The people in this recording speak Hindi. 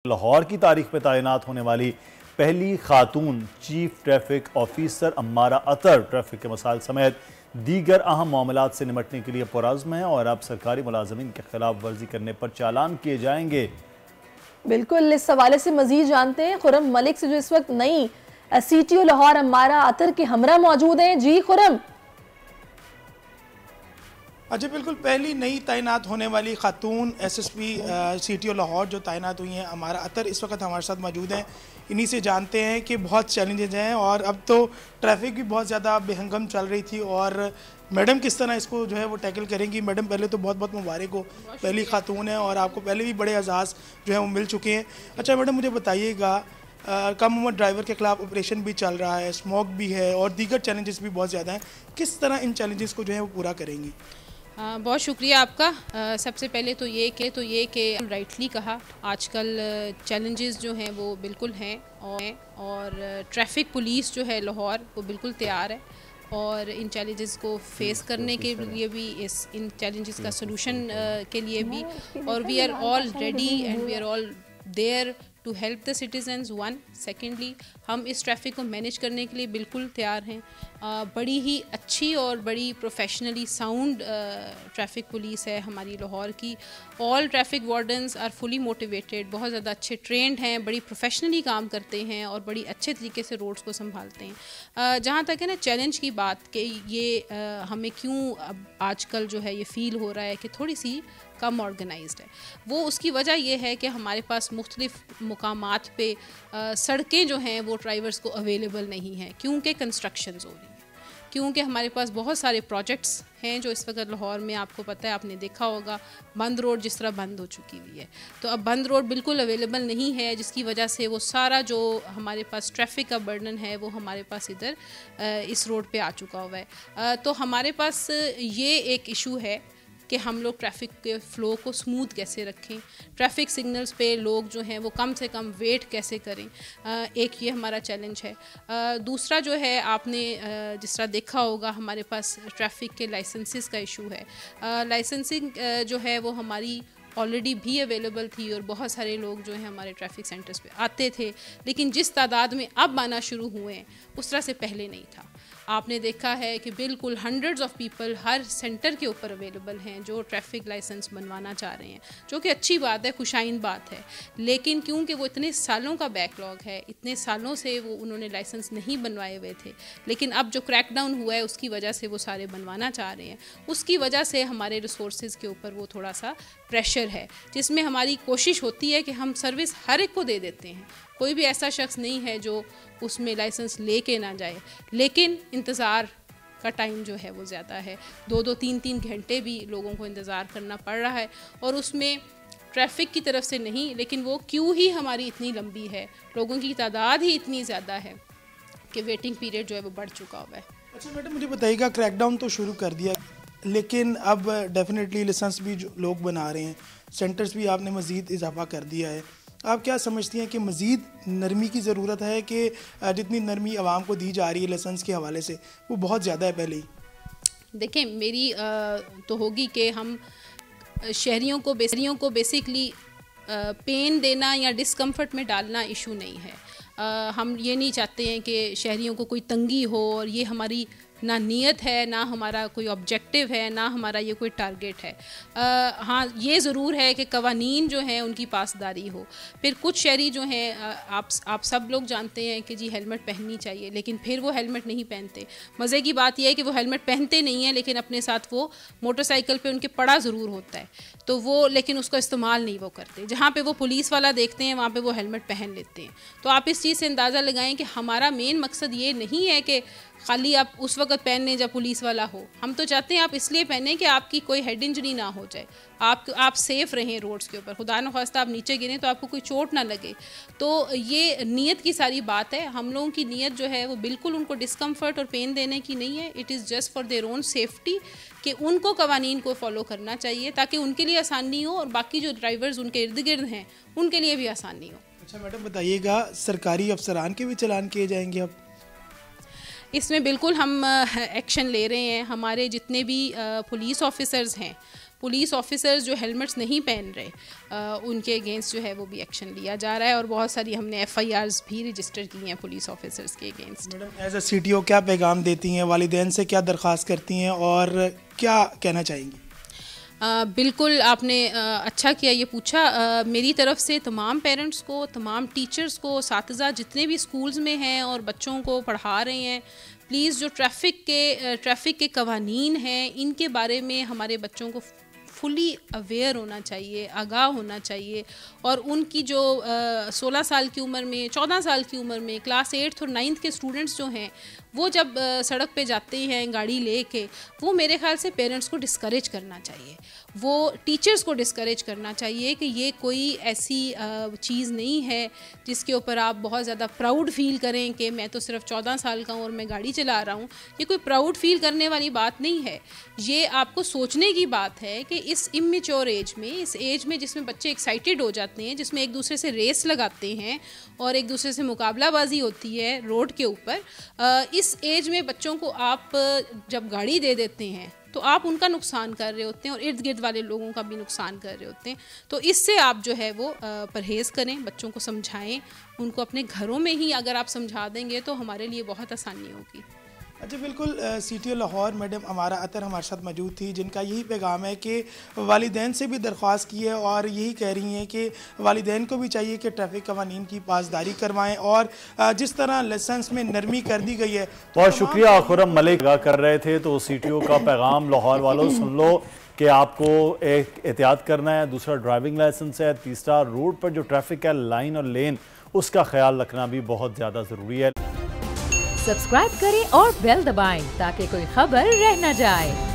लाहौर की तारीख में तैनात होने वाली पहली खातून चीफ ट्रैफिक ऑफिसर अम्मारा अतर ट्रैफिक के मसाइल समेत दीगर अहम मामलात से निपटने के लिए पुरज़्म है और अब सरकारी मुलाजमीन के खिलाफ वर्जी करने पर चालान किए जाएंगे। बिल्कुल, इस हवाले से मजीद जानते हैं खुरम मलिक से, जो इस वक्त नई CTO लाहौर अम्मारा अतर के हमरा मौजूद हैं। जी खुरम। अच्छा, बिल्कुल पहली नई तैनात होने वाली खातून SSP CTO लाहौर जो तैनात हुई हैं अम्मारा अतर इस वक्त हमारे साथ मौजूद हैं। इन्हीं से जानते हैं कि बहुत चैलेंजेस हैं और अब तो ट्रैफिक भी बहुत ज़्यादा बेहंगम चल रही थी और मैडम किस तरह इसको जो है वो टैकल करेंगी। मैडम पहले तो बहुत बहुत मुबारक हो, पहली खातून है और आपको पहले भी बड़े एजाज़ जो है वो मिल चुके हैं। अच्छा मैडम, मुझे बताइएगा कम उम्र ड्राइवर के खिलाफ ऑपरेशन भी चल रहा है, स्मोक भी है और दीगर चैलेंजेस भी बहुत ज़्यादा हैं, किस तरह इन चैलेंजेस को जो है वो पूरा करेंगी? बहुत शुक्रिया आपका। सबसे पहले तो ये कि राइटली कहा, आजकल चैलेंजेस जो हैं वो बिल्कुल हैं और ट्रैफिक पुलिस जो है लाहौर वो बिल्कुल तैयार है और इन चैलेंजेस को फेस करने के लिए भी, इन चैलेंजेस का सलूशन के लिए भी, और we are all ready and we are all there to help the citizens. One, secondly हम इस ट्रैफिक को मैनेज करने के लिए बिल्कुल तैयार हैं। बड़ी ही अच्छी और बड़ी प्रोफेशनली साउंड ट्रैफिक पुलिस है हमारी लाहौर की। All traffic wardens are fully motivated, बहुत ज़्यादा अच्छे ट्रेंड हैं, बड़ी प्रोफेशनली काम करते हैं और बड़ी अच्छे तरीके से रोड्स को संभालते हैं। जहाँ तक है ना चैलेंज की बात कि ये हमें क्यों अब आजकल जो है ये फ़ील हो रहा है कि थोड़ी सी कम ऑर्गेनाइज्ड है, वो उसकी वजह ये है कि हमारे पास मुख्तलिफ मुकामात पे सड़कें जो हैं वो ड्राइवर्स को अवेलेबल नहीं हैं क्योंकि कंस्ट्रक्शंस हो रही हैं, क्योंकि हमारे पास बहुत सारे प्रोजेक्ट्स हैं जो इस वक्त लाहौर में, आपको पता है, आपने देखा होगा बंद रोड जिस तरह बंद हो चुकी हुई है, तो अब बंद रोड बिल्कुल अवेलेबल नहीं है, जिसकी वजह से वो सारा जो हमारे पास ट्रैफिक का बर्डन है वो हमारे पास इधर इस रोड पे आ चुका हुआ है। तो हमारे पास ये एक इशू है कि हम लोग ट्रैफिक के फ़्लो को स्मूथ कैसे रखें, ट्रैफिक सिग्नल्स पे लोग जो हैं वो कम से कम वेट कैसे करें, एक ये हमारा चैलेंज है। दूसरा जो है, आपने जिस तरह देखा होगा हमारे पास ट्रैफिक के लाइसेंसेस का इशू है। लाइसेंसिंग जो है वो हमारी ऑलरेडी भी अवेलेबल थी और बहुत सारे लोग जो हैं हमारे ट्रैफिक सेंटर्स पे आते थे, लेकिन जिस तादाद में अब आना शुरू हुए हैं उस तरह से पहले नहीं था। आपने देखा है कि बिल्कुल hundreds of people her centre के ऊपर अवेलेबल हैं जो ट्रैफिक लाइसेंस बनवाना चाह रहे हैं, जो कि अच्छी बात है, खुशाइन बात है, लेकिन क्योंकि वो इतने सालों का बैकलॉग है, इतने सालों से वो उन्होंने लाइसेंस नहीं बनवाए हुए थे, लेकिन अब जो क्रैकडाउन हुआ है उसकी वजह से वो सारे बनवाना चाह रहे हैं। उसकी वजह से हमारे रिसोर्सेज के ऊपर वो थोड़ा सा प्रेशर है, जिसमें हमारी कोशिश होती है कि हम सर्विस हर एक को दे देते हैं, कोई भी ऐसा शख्स नहीं है जो उसमें लाइसेंस लेके ना जाए, लेकिन इंतज़ार का टाइम जो है वो ज़्यादा है, 2-2, 3-3 घंटे भी लोगों को इंतज़ार करना पड़ रहा है और उसमें ट्रैफिक की तरफ से नहीं, लेकिन वो क्यों ही हमारी इतनी लंबी है, लोगों की तादाद ही इतनी ज़्यादा है कि वेटिंग पीरियड जो है वो बढ़ चुका हुआ है। अच्छा मैडम, मुझे बताइएगा, क्रैकडाउन तो शुरू कर दिया, लेकिन अब डेफिनेटली लाइसेंस भी जो लोग बना रहे हैं, सेंटर्स भी आपने मज़ीद इजाफा कर दिया है, आप क्या समझती हैं कि मज़ीद नरमी की ज़रूरत है कि जितनी नरमी आवाम को दी जा रही है लाइसेंस के हवाले से वो बहुत ज़्यादा है पहले ही? देखें, मेरी तो होगी कि हम शहरियों को बेसिकली पेन देना या डिस्कम्फर्ट में डालना इशू नहीं है। हम ये नहीं चाहते हैं कि शहरियों को कोई तंगी हो, और ये हमारी ना नीयत है, ना हमारा कोई ऑब्जेक्टिव है, ना हमारा ये कोई टारगेट है। हाँ, ये ज़रूर है कि कवानीन जो हैं उनकी पासदारी हो। फिर कुछ शहरी जो हैं, आप सब लोग जानते हैं कि जी हेलमेट पहननी चाहिए, लेकिन फिर वो हेलमेट नहीं पहनते। मज़े की बात यह है कि वो हेलमेट पहनते नहीं हैं, लेकिन अपने साथ वो मोटरसाइकिल पे उनके पड़ा ज़रूर होता है, तो वो लेकिन उसका इस्तेमाल नहीं वो करते। जहाँ पे वो पुलिस वाला देखते हैं वहाँ पे वो हेलमेट पहन लेते हैं। तो आप इस चीज़ से अंदाज़ा लगाएं कि हमारा मेन मकसद ये नहीं है कि खाली आप उस वक्त पहनने जब पुलिस वाला हो, हम तो चाहते हैं आप इसलिए पहने कि आपकी कोई हेड इंजरी ना हो जाए, आप सेफ़ रहें रोड्स के ऊपर, खुदा न ख्वास्ता आप नीचे गिरें तो आपको कोई चोट ना लगे। तो ये नीयत की सारी बात है। हम लोगों की नीयत जो है वो बिल्कुल उनको डिस्कम्फर्ट और पेन देने की नहीं है। It is just for their own safety कि उनको कवानीन को फॉलो करना चाहिए ताकि उनके लिए आसानी हो और बाकी जो ड्राइवर्स उनके इर्द गिर्द हैं उनके लिए भी आसानी हो। अच्छा मैडम, बताइएगा, सरकारी अफसरान के भी चलान किए जाएंगे अब? इसमें बिल्कुल हम एक्शन ले रहे हैं। हमारे जितने भी पुलिस ऑफिसर्स हैं पुलिस ऑफिसर्स जो हेलमेट्स नहीं पहन रहे उनके अगेंस्ट जो है वो भी एक्शन लिया जा रहा है और बहुत सारी हमने FIRs भी रजिस्टर की हैं पुलिस ऑफिसर्स के against. Madam as a CTO क्या पैगाम देती हैं, वालिदैन से क्या दरख्वास्त करती हैं और क्या कहना चाहेंगी? बिल्कुल आपने अच्छा किया ये पूछा। मेरी तरफ से तमाम पेरेंट्स को, तमाम टीचर्स को, साथिज़ा जितने भी स्कूल्स में हैं और बच्चों को पढ़ा रहे हैं, प्लीज़ जो ट्रैफ़िक के कवानीन हैं इनके बारे में हमारे बच्चों को फुली अवेयर होना चाहिए, आगाह होना चाहिए और उनकी जो 16 साल की उम्र में, 14 साल की उम्र में क्लास 8th और 9th के स्टूडेंट्स जो हैं वो जब सड़क पे जाते हैं गाड़ी लेके, वो मेरे ख्याल से पेरेंट्स को डिस्करेज करना चाहिए, वो टीचर्स को डिस्करेज करना चाहिए कि ये कोई ऐसी चीज़ नहीं है जिसके ऊपर आप बहुत ज़्यादा प्राउड फील करें कि मैं तो सिर्फ 14 साल का हूँ और मैं गाड़ी चला रहा हूँ। ये कोई प्राउड फील करने वाली बात नहीं है। ये आपको सोचने की बात है कि इस इमेच्योर एज में, इस एज में जिसमें बच्चे एक्साइटेड हो जाते हैं, जिसमें एक दूसरे से रेस लगाते हैं और एक दूसरे से मुकाबलाबाजी होती है रोड के ऊपर, इस एज में बच्चों को आप जब गाड़ी दे देते हैं तो आप उनका नुकसान कर रहे होते हैं और इर्द गिर्द वाले लोगों का भी नुकसान कर रहे होते हैं। तो इससे आप जो है वो परहेज़ करें, बच्चों को समझाएं, उनको अपने घरों में ही अगर आप समझा देंगे तो हमारे लिए बहुत आसानी होगी। अच्छा बिल्कुल, CTO लाहौर मैडम अमारा अतर हमारे साथ मौजूद थी, जिनका यही पैगाम है कि वालिदैन से भी दरख्वास्त की है और यही कह रही हैं कि वालिदैन को भी चाहिए कि ट्रैफिक कवानीन की पासदारी करवाएं और जिस तरह लाइसेंस में नरमी कर दी गई है। बहुत शुक्रिया खुरम मलिक कर रहे थे। तो CTO का पैगाम लाहौर वालों सुन लो कि आपको एक एहतियात करना है, दूसरा ड्राइविंग लाइसेंस है, तीसरा रोड पर जो ट्रैफिक है लाइन और लेन उसका ख्याल रखना भी बहुत ज़्यादा ज़रूरी है। सब्सक्राइब करें और बेल दबाएं ताकि कोई खबर रह न जाए।